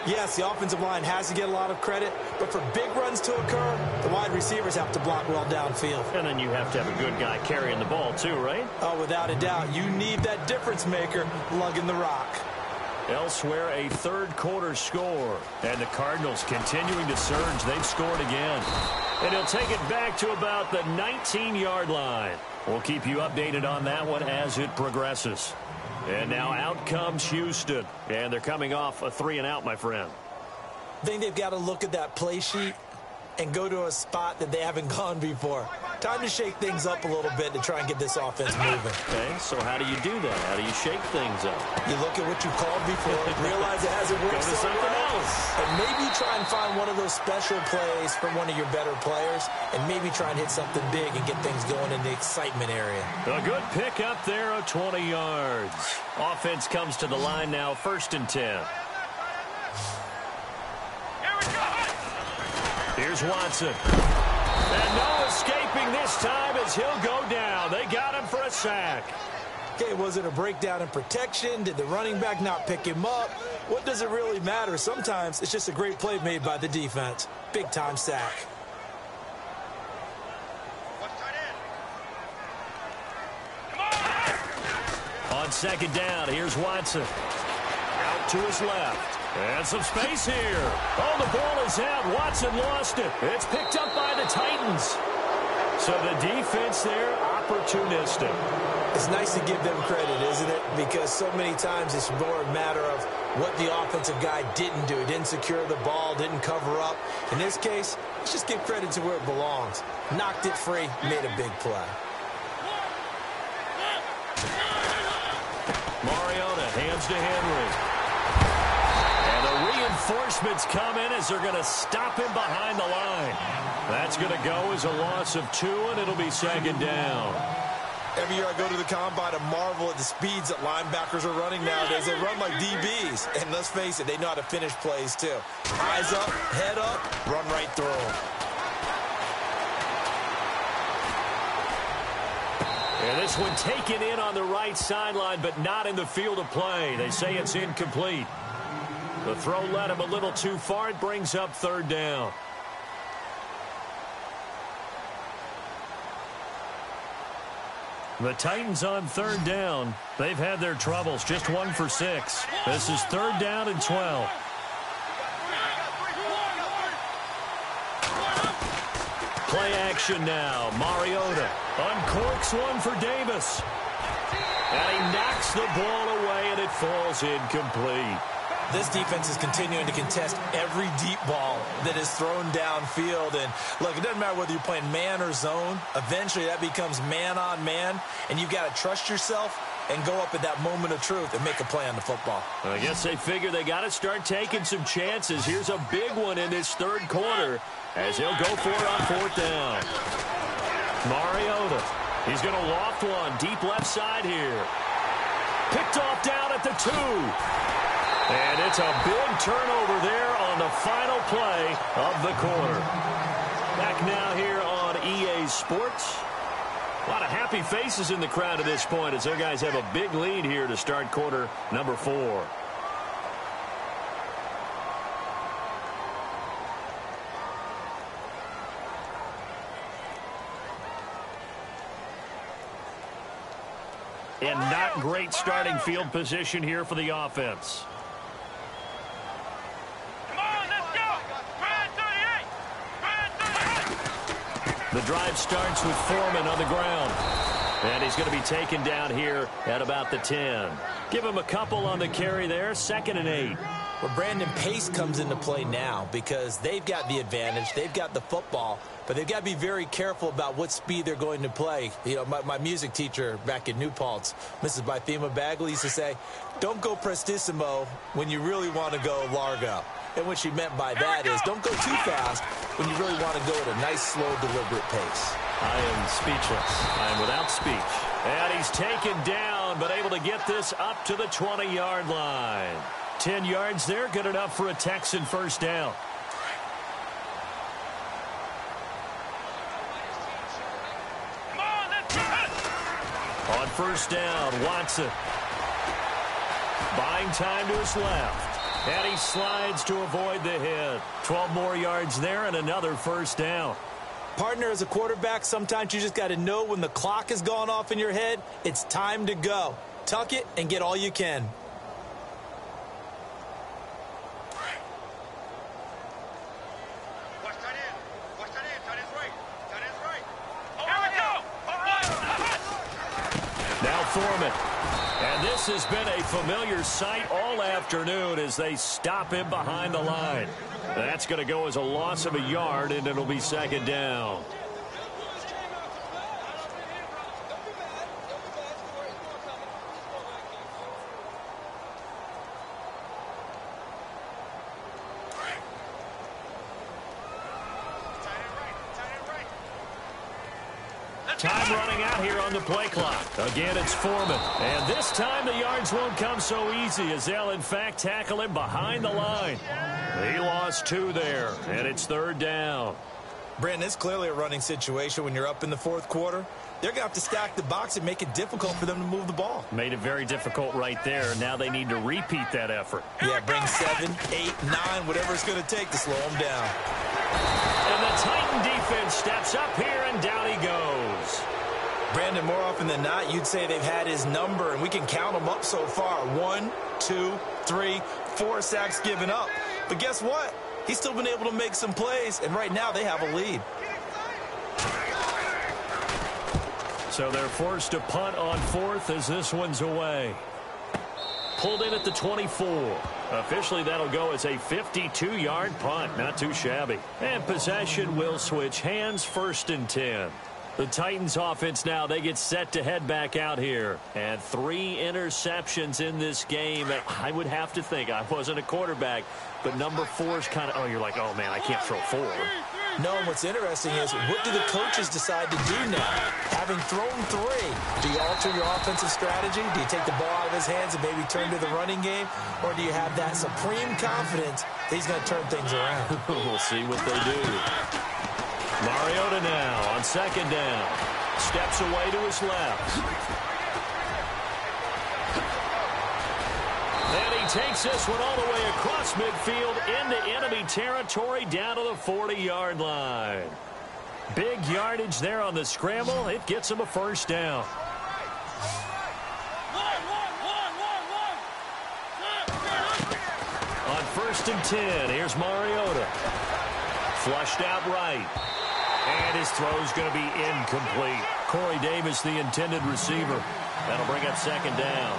yes, the offensive line has to get a lot of credit, but for big runs to occur, the wide receivers have to block well downfield. And then you have to have a good guy carrying the ball too, right? Oh, without a doubt, you need that difference maker lugging the rock. Elsewhere, a third quarter score. And the Cardinals continuing to surge. They've scored again. And he'll take it back to about the 19-yard line. We'll keep you updated on that one as it progresses. And now out comes Houston. And they're coming off a 3-and-out, my friend. I think they've got to look at that play sheet and go to a spot that they haven't gone before. Time to shake things up a little bit to try and get this offense moving. Okay, so how do you do that? How do you shake things up? You look at what you called before, realize it hasn't worked Go to so something well, else. and maybe try and find one of those special plays from one of your better players, and maybe try and hit something big and get things going in the excitement area. A good pick up there of 20 yards. Offense comes to the line now, 1st and 10. Here's Watson. And no escaping this time as he'll go down. They got him for a sack. Okay, was it a breakdown in protection? Did the running back not pick him up? What does it really matter? Sometimes it's just a great play made by the defense. Big-time sack. Watch tight end. Come on. On second down, here's Watson. Out to his left. And some space here. Oh, the ball is out. Watson lost it. It's picked up by the Titans. So the defense there, opportunistic. It's nice to give them credit, isn't it? Because so many times it's more a matter of what the offensive guy didn't do. Didn't secure the ball, didn't cover up. In this case, let's just give credit to where it belongs. Knocked it free, made a big play. Mariota hands to Henry. And a Reinforcements come in as they're going to stop him behind the line. That's going to go as a loss of 2, and it'll be second down. Every year I go to the combine and marvel at the speeds that linebackers are running nowadays. They run like DBs. And let's face it, they know how to finish plays too. Eyes up, head up, run right through them. And this one taken in on the right sideline, but not in the field of play. They say it's incomplete. The throw led him a little too far. It brings up third down. The Titans on third down. They've had their troubles. Just 1 for 6. This is third down and 12. Play action now. Mariota uncorks one for Davis. And he knocks the ball away, and it falls incomplete. This defense is continuing to contest every deep ball that is thrown downfield. And, look, it doesn't matter whether you're playing man or zone. Eventually, that becomes man-on-man, and you've got to trust yourself and go up at that moment of truth and make a play on the football. I guess they figure they got to start taking some chances. Here's a big one in this third quarter as he'll go for it on fourth down. Mariota, he's going to loft one deep left side here. Picked off down at the 2. And it's a big turnover there on the final play of the quarter. Back now here on EA Sports. A lot of happy faces in the crowd at this point as their guys have a big lead here to start quarter number 4. And not great starting field position here for the offense. The drive starts with Foreman on the ground. And he's going to be taken down here at about the 10. Give him a couple on the carry there. 2nd and 8. Well, Brandon, pace comes into play now because they've got the advantage. They've got the football. But they've got to be very careful about what speed they're going to play. You know, my music teacher back in New Paltz, Mrs. Bythema Bagley, used to say, don't go prestissimo when you really want to go largo. And what she meant by that is don't go too fast when you really want to go at a nice, slow, deliberate pace. I am speechless. I am without speech. And he's taken down, but able to get this up to the 20-yard line. 10 yards there, good enough for a Texan first down. On first down, Watson. Buying time to his left. And he slides to avoid the hit. 12 more yards there and another first down. Partner, as a quarterback, sometimes you just got to know when the clock has gone off in your head, it's time to go. Tuck it and get all you can. Watch that in. Watch that in. That is right. That is right. Here we go. Now Foreman. And this has been a familiar sight all afternoon as they stop him behind the line. That's going to go as a loss of a yard, and it'll be second down. Time running out here on the play clock. Again, it's Foreman. And this time the yards won't come so easy as they'll, in fact, tackle him behind the line. He lost 2 there, and it's third down. Brandon, it's clearly a running situation when you're up in the fourth quarter. They're going to have to stack the box and make it difficult for them to move the ball. Made it very difficult right there. Now they need to repeat that effort. Yeah, bring 7, 8, 9, whatever it's going to take to slow them down. And the Titan defense steps up here, and down he goes. Brandon, more often than not, you'd say they've had his number, and we can count them up so far. 1, 2, 3, 4 sacks given up. But guess what? He's still been able to make some plays, and right now they have a lead. So they're forced to punt on fourth as this one's away. Pulled in at the 24. Officially, that'll go as a 52-yard punt. Not too shabby. And possession will switch hands, 1st and 10. The Titans offense now, they get set to head back out here. And 3 interceptions in this game. I would have to think, I wasn't a quarterback, but number 4 is kind of, oh, you're like, oh, man, I can't throw 4. No, what's interesting is, what do the coaches decide to do now? Having thrown 3, do you alter your offensive strategy? Do you take the ball out of his hands and maybe turn to the running game? Or do you have that supreme confidence that he's going to turn things around? We'll see what they do. Mariota now on 2nd down. Steps away to his left. And he takes this one all the way across midfield into enemy territory down to the 40-yard line. Big yardage there on the scramble. It gets him a 1st down. On 1st and 10, here's Mariota. Flushed out right. And his throw's going to be incomplete. Corey Davis, the intended receiver. That'll bring up 2nd down.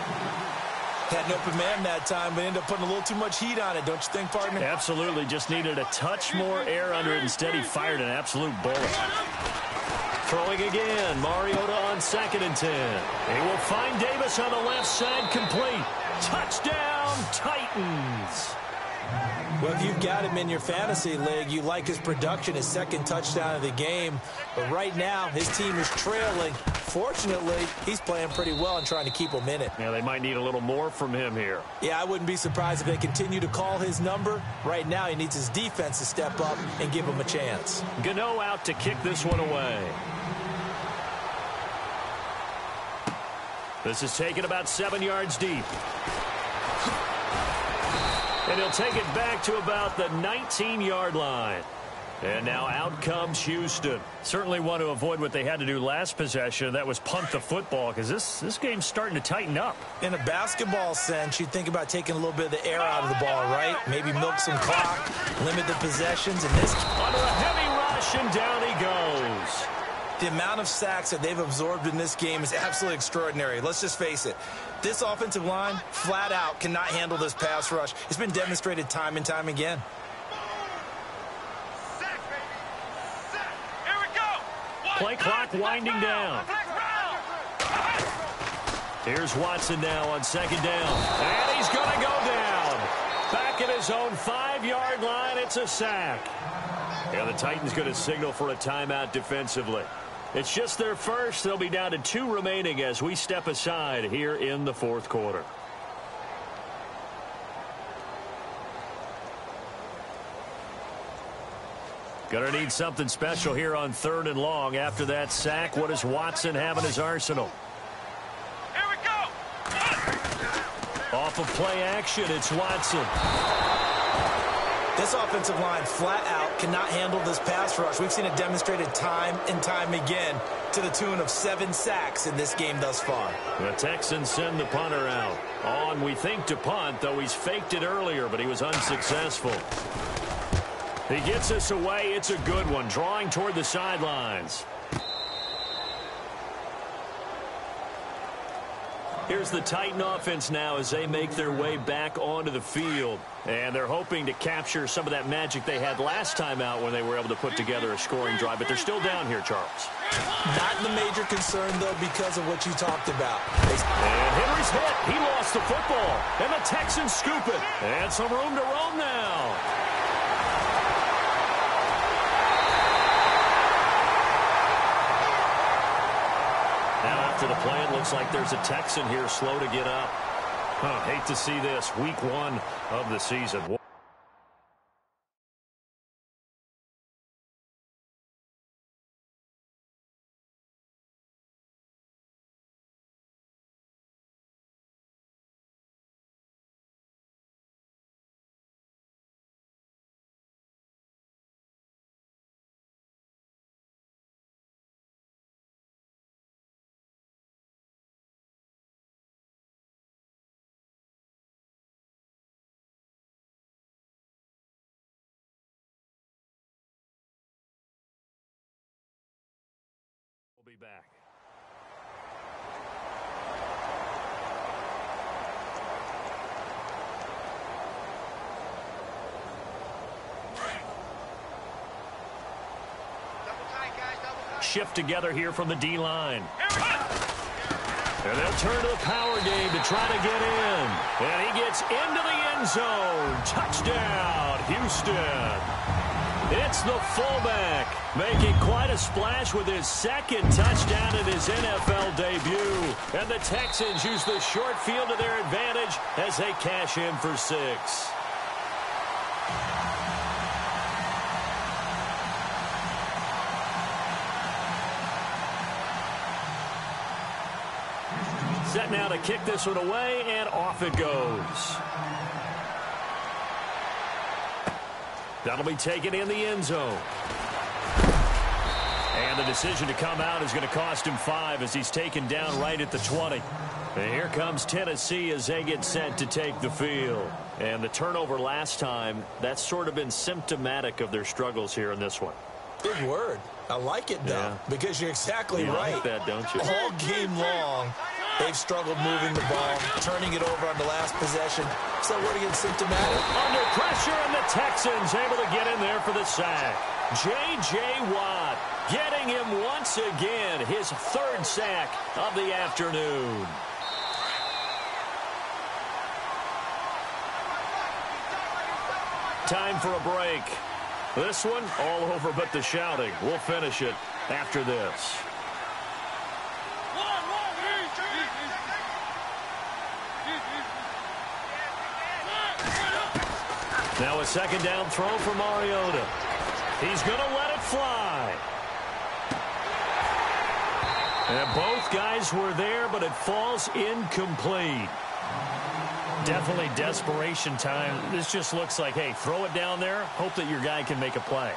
Had an open man that time, but ended up putting a little too much heat on it, don't you think, partner? Absolutely. Just needed a touch more air under it. Instead, he fired an absolute bullet. Throwing again. Mariota on 2nd and 10. He will find Davis on the left side, complete. Touchdown, Titans. Well, if you've got him in your fantasy league, you like his production, his 2nd touchdown of the game. But right now, his team is trailing. Fortunately, he's playing pretty well and trying to keep them in it. Yeah, they might need a little more from him here. Yeah, I wouldn't be surprised if they continue to call his number. Right now, he needs his defense to step up and give him a chance. Gano out to kick this one away. This is taken about 7 yards deep. And he'll take it back to about the 19-yard line. And now out comes Houston. Certainly want to avoid what they had to do last possession. That was punt the football, because this game's starting to tighten up. In a basketball sense, you think about taking a little bit of the air out of the ball, right? Maybe milk some clock, limit the possessions. And this under a heavy rush, and down he goes. The amount of sacks that they've absorbed in this game is absolutely extraordinary. Let's just face it. This offensive line, flat out, cannot handle this pass rush. It's been demonstrated time and time again. Sack, baby. Sack. Here we go. Play clock winding down. Here's Watson now on 2nd down. And he's going to go down. Back at his own 5-yard line, it's a sack. Yeah, the Titans going to signal for a timeout defensively. It's just their first. They'll be down to 2 remaining as we step aside here in the 4th quarter. Gonna need something special here on 3rd and long. After that sack, what does Watson have in his arsenal? Here we go. Off of play action, it's Watson. This offensive line, flat out, cannot handle this pass rush. We've seen it demonstrated time and time again to the tune of 7 sacks in this game thus far. The Texans send the punter out. On, we think, to punt, though he's faked it earlier, but he was unsuccessful. He gets us away. It's a good one, drawing toward the sidelines. Here's the Titan offense now as they make their way back onto the field. And they're hoping to capture some of that magic they had last time out when they were able to put together a scoring drive. But they're still down here, Charles. Not the major concern, though, because of what you talked about. And Henry's hit. He lost the football. And the Texans scoop it. And some room to roam now. Now after the play, it looks like there's a Texan here slow to get up. Hate to see this. Week 1 of the season. We'll be back. shift together here from the D-line. And they'll turn to the power game to try to get in. And he gets into the end zone. Touchdown, Houston. It's the fullback making quite a splash with his second touchdown in his NFL debut. And the Texans use the short field to their advantage as they cash in for 6. Set now to kick this one away, and off it goes. That'll be taken in the end zone. And the decision to come out is going to cost him 5 as he's taken down right at the 20. And here comes Tennessee as they get set to take the field. And the turnover last time, that's sort of been symptomatic of their struggles here in this one. Big word. I like it, though, because you're exactly right. You like that, don't you? All game long, they've struggled moving the ball, turning it over on the last possession. So what again, symptomatic? Under pressure, and the Texans able to get in there for the sack. J.J. Watt getting him once again, his 3rd sack of the afternoon. Time for a break. This one, all over but the shouting. We'll finish it after this. Now a second down throw for Mariota. He's going to let it fly. And both guys were there, but it falls incomplete. Definitely desperation time. This just looks like, hey, throw it down there, hope that your guy can make a play.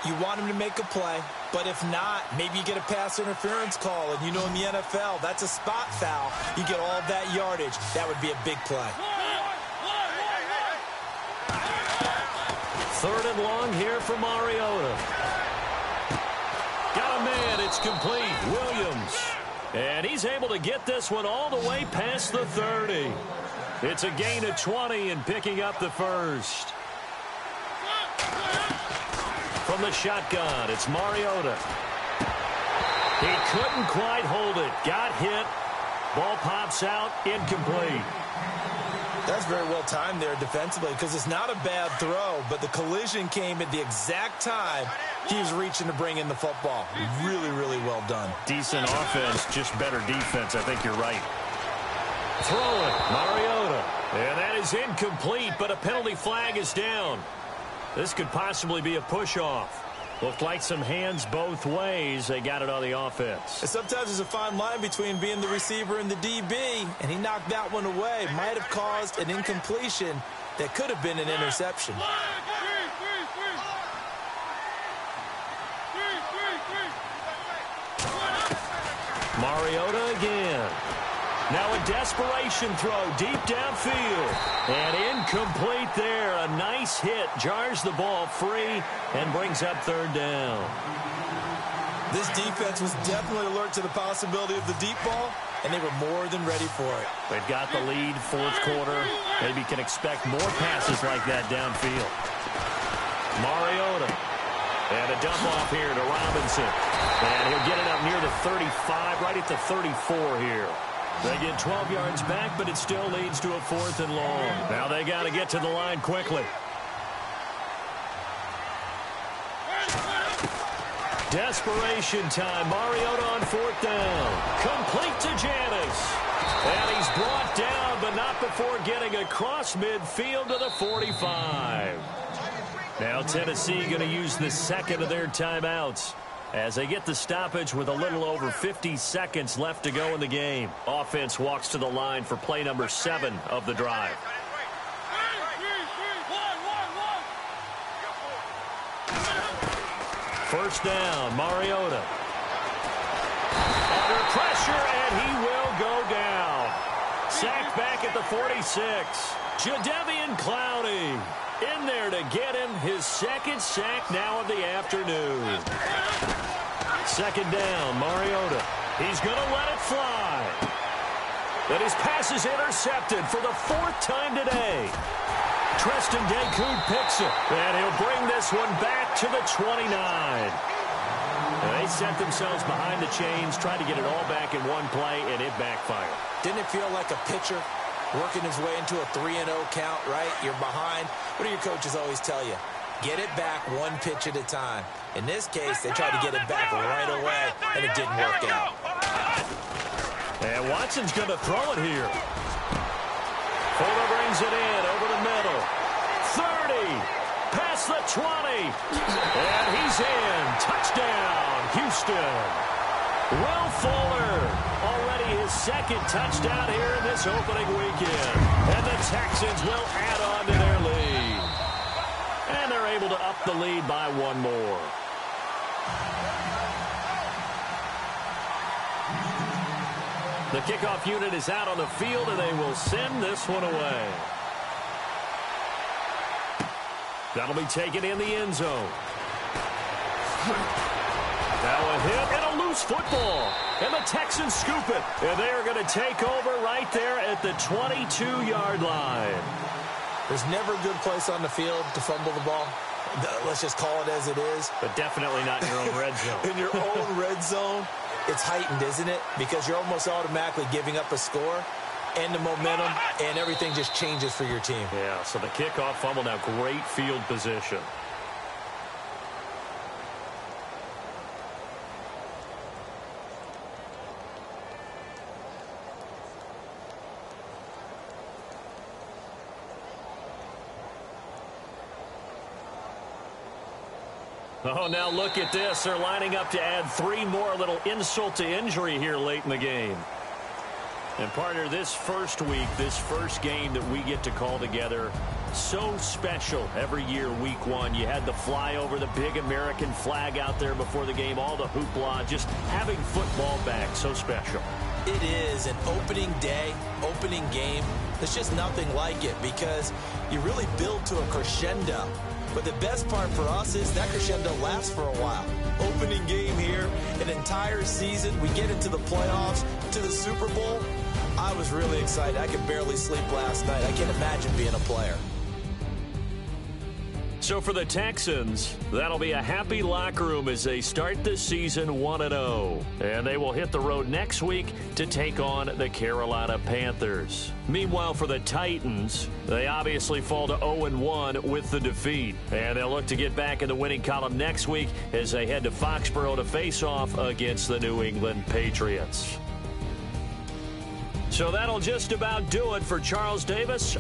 You want him to make a play, but if not, maybe you get a pass interference call, and you know in the NFL, that's a spot foul. You get all of that yardage. That would be a big play. 3rd and long here for Mariota. Got a man, it's complete. Williams. And he's able to get this one all the way past the 30. It's a gain of 20 and picking up the 1st. From the shotgun, it's Mariota. He couldn't quite hold it. Got hit. Ball pops out, incomplete. That's very well timed there defensively because it's not a bad throw, but the collision came at the exact time he was reaching to bring in the football. Really, really well done. Decent offense, just better defense. I think you're right. Throw it, Mariota. And that is incomplete, but a penalty flag is down. This could possibly be a push-off. Looked like some hands both ways. They got it on the offense. And sometimes there's a fine line between being the receiver and the DB, and he knocked that one away. Might have caused an incompletion that could have been an interception. Mariota again. Now a desperation throw deep downfield. And incomplete there. A nice hit. Jars the ball free and brings up 3rd down. This defense was definitely alert to the possibility of the deep ball, and they were more than ready for it. They've got the lead, 4th quarter. Maybe can expect more passes like that downfield. Mariota. And a dump off here to Robinson. And he'll get it up near the 35, right at the 34 here. They get 12 yards back, but it still leads to a 4th and long. Now they got to get to the line quickly. Desperation time. Mariota on 4th down. Complete to Janis. And he's brought down, but not before getting across midfield to the 45. Now Tennessee going to use the 2nd of their timeouts as they get the stoppage with a little over 50 seconds left to go in the game. Offense walks to the line for play number 7 of the drive. First down, Mariota. Under pressure, and he will go down. Sacked back at the 46. Jadeveon Clowney in there to get him his 2nd sack now of the afternoon. 2nd down, Mariota. He's going to let it fly. And his pass is intercepted for the 4th time today. Treston Decoud picks it, and he'll bring this one back to the 29. They set themselves behind the chains, tried to get it all back in one play, and it backfired. Didn't it feel like a pitcher working his way into a 3-0 count, right? You're behind. What do your coaches always tell you? Get it back one pitch at a time. In this case, they tried to get it back right away, and it didn't work out. And Watson's going to throw it here. Fuller brings it in over the middle. 30. Past the 20. And he's in. Touchdown, Houston. Will Fuller, already his second touchdown here in this opening weekend. And the Texans will add on to their lead. And they're able to up the lead by one more. The kickoff unit is out on the field, and they will send this one away. That'll be taken in the end zone. Now a hit and a loose football. And the Texans scoop it. And they are going to take over right there at the 22-yard line. There's never a good place on the field to fumble the ball. Let's just call it as it is. But definitely not in your own red zone. In your own red zone, it's heightened, isn't it? Because you're almost automatically giving up a score and the momentum, and everything just changes for your team. Yeah, so the kickoff fumble, now great field position. Oh, now look at this. They're lining up to add 3 more, a little insult to injury here late in the game. And, partner, this first week, this first game that we get to call together, so special every year, week 1. You had the flyover, the big American flag out there before the game, all the hoopla, just having football back, so special. It is an opening day, opening game. There's just nothing like it because you really build to a crescendo. But the best part for us is that crescendo lasts for a while. Opening game here, an entire season. We get into the playoffs, to the Super Bowl. I was really excited. I could barely sleep last night. I can't imagine being a player. So for the Texans, that'll be a happy locker room as they start the season 1-0. And they will hit the road next week to take on the Carolina Panthers. Meanwhile, for the Titans, they obviously fall to 0-1 with the defeat. And they'll look to get back in the winning column next week as they head to Foxborough to face off against the New England Patriots. So that'll just about do it for Charles Davis.